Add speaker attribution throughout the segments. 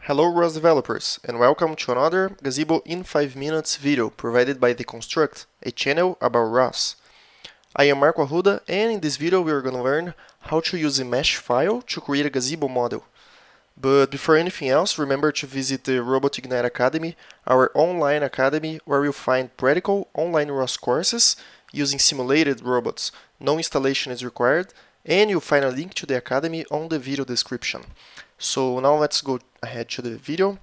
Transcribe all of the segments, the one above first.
Speaker 1: Hello ROS developers, and welcome to another Gazebo in 5 minutes video provided by Deconstruct, a channel about ROS. I am Marco Arruda, and in this video we are going to learn how to use a mesh file to create a Gazebo model. But before anything else, remember to visit the Robotics Ignite Academy, our online academy where you'll find practical online ROS courses using simulated robots. No installation is required, and you'll find a link to the academy on the video description. So now let's go ahead to the video.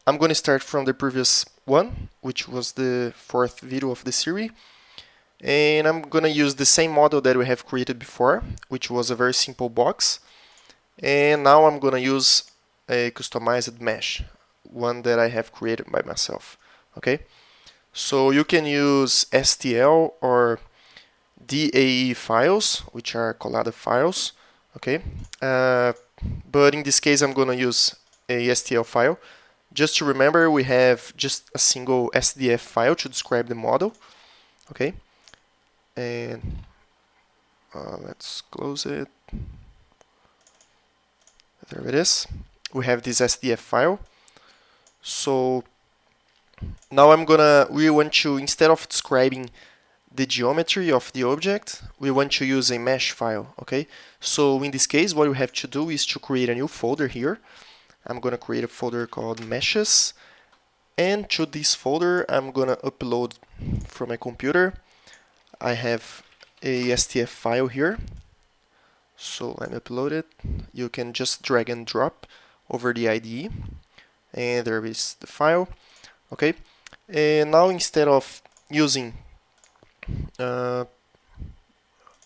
Speaker 1: I'm going to start from the previous one, which was the fourth video of the series. And I'm going to use the same model that we have created before, which was a very simple box. And now I'm going to use a customized mesh, one that I have created by myself. Okay, so you can use STL or DAE files, which are collada files. Okay, but in this case I'm going to use a STL file. Just to remember, we have just a single SDF file to describe the model. Okay, and let's close it. There it is. We have this SDF file. So now we want to, instead of describing the geometry of the object, we want to use a mesh file. Okay, so in this case what we have to do is to create a new folder here. I'm going to create a folder called meshes, and to this folder I'm going to upload from my computer. I have a STF file here, so I'm upload it. You can just drag and drop over the IDE, and there is the file. Okay, and now instead of using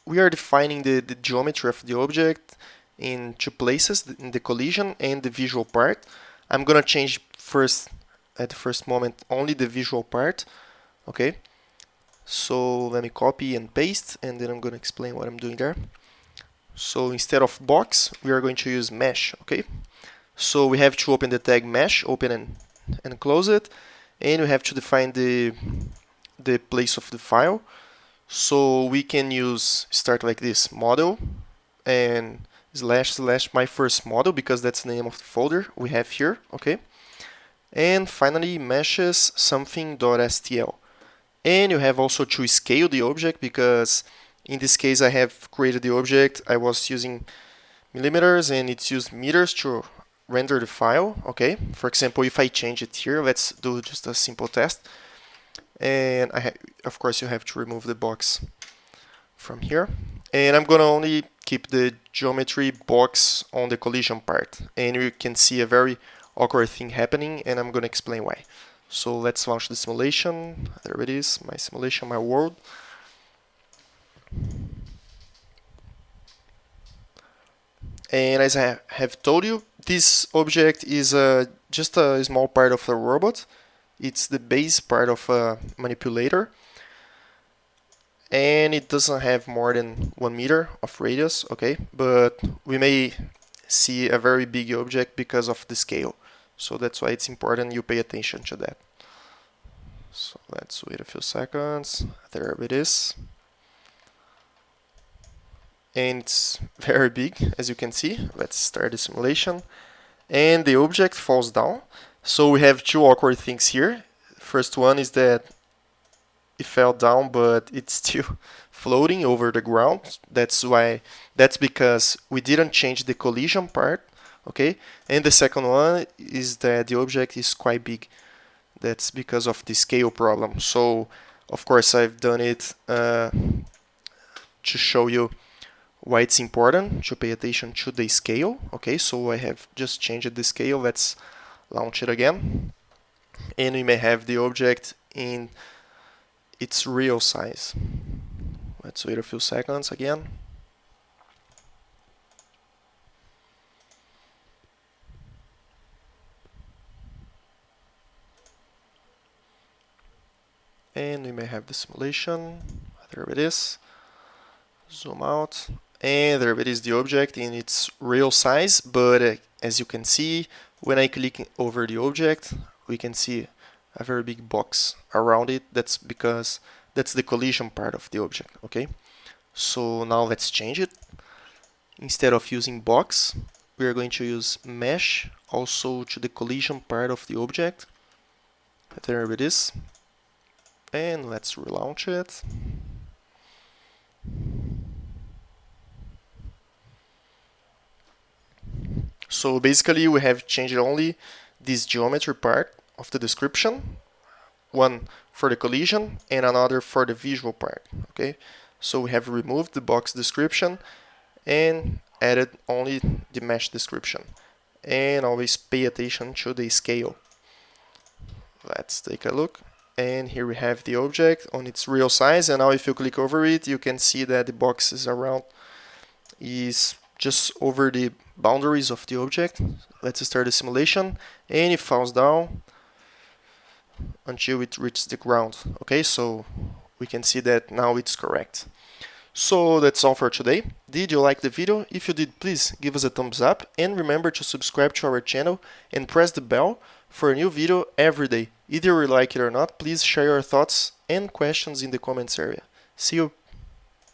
Speaker 1: we are defining the geometry of the object in two places, in the collision and the visual part. I'm gonna change first, at the first moment, only the visual part. Okay, so let me copy and paste, and then I'm gonna explain what I'm doing there. So instead of box, we are going to use mesh. Okay, so we have to open the tag mesh, open and close it, and we have to define the place of the file. So we can use start like this, model and / my first model, because that's the name of the folder we have here. Okay, and finally meshes something.stl, and you have also to scale the object, because in this case I have created the object, I was using millimeters and it's used meters to render the file. Okay, for example, if I change it here, let's do just a simple test. And of course you have to remove the box from here, and I'm gonna only keep the geometry box on the collision part, and you can see a very awkward thing happening, and I'm gonna explain why. So let's launch the simulation. There it is, my simulation, my world. And as I have told you, this object is just a small part of the robot. It's the base part of a manipulator, and it doesn't have more than 1 meter of radius. Okay, but we may see a very big object because of the scale, so that's why it's important you pay attention to that. So let's wait a few seconds. There it is, and it's very big, as you can see. Let's start the simulation, and the object falls down. So we have two awkward things here. First one is that it fell down, but it's still floating over the ground. That's because we didn't change the collision part. Okay, and the second one is that the object is quite big. That's because of the scale problem. So of course I've done it to show you why it's important to pay attention to the scale. Okay, so I have just changed the scale. Let's launch it again, and we may have the object in its real size. Let's wait a few seconds again. And we may have the simulation. There it is. Zoom out, and there it is, the object in its real size. But as you can see, when I click over the object, we can see a very big box around it. That's because that's the collision part of the object. Okay, so now let's change it. Instead of using box, we are going to use mesh also to the collision part of the object. There it is. And let's relaunch it. So basically we have changed only this geometry part of the description, one for the collision and another for the visual part. Okay, so we have removed the box description and added only the mesh description. And always pay attention to the scale. Let's take a look. And here we have the object on its real size, and now if you click over it, you can see that the box is just over the boundaries of the object. Let's start the simulation, and it falls down until it reaches the ground. Okay, so we can see that now it's correct. So that's all for today. Did you like the video? If you did, please give us a thumbs up, and remember to subscribe to our channel and press the bell for a new video every day. Either you like it or not, please share your thoughts and questions in the comments area. See you!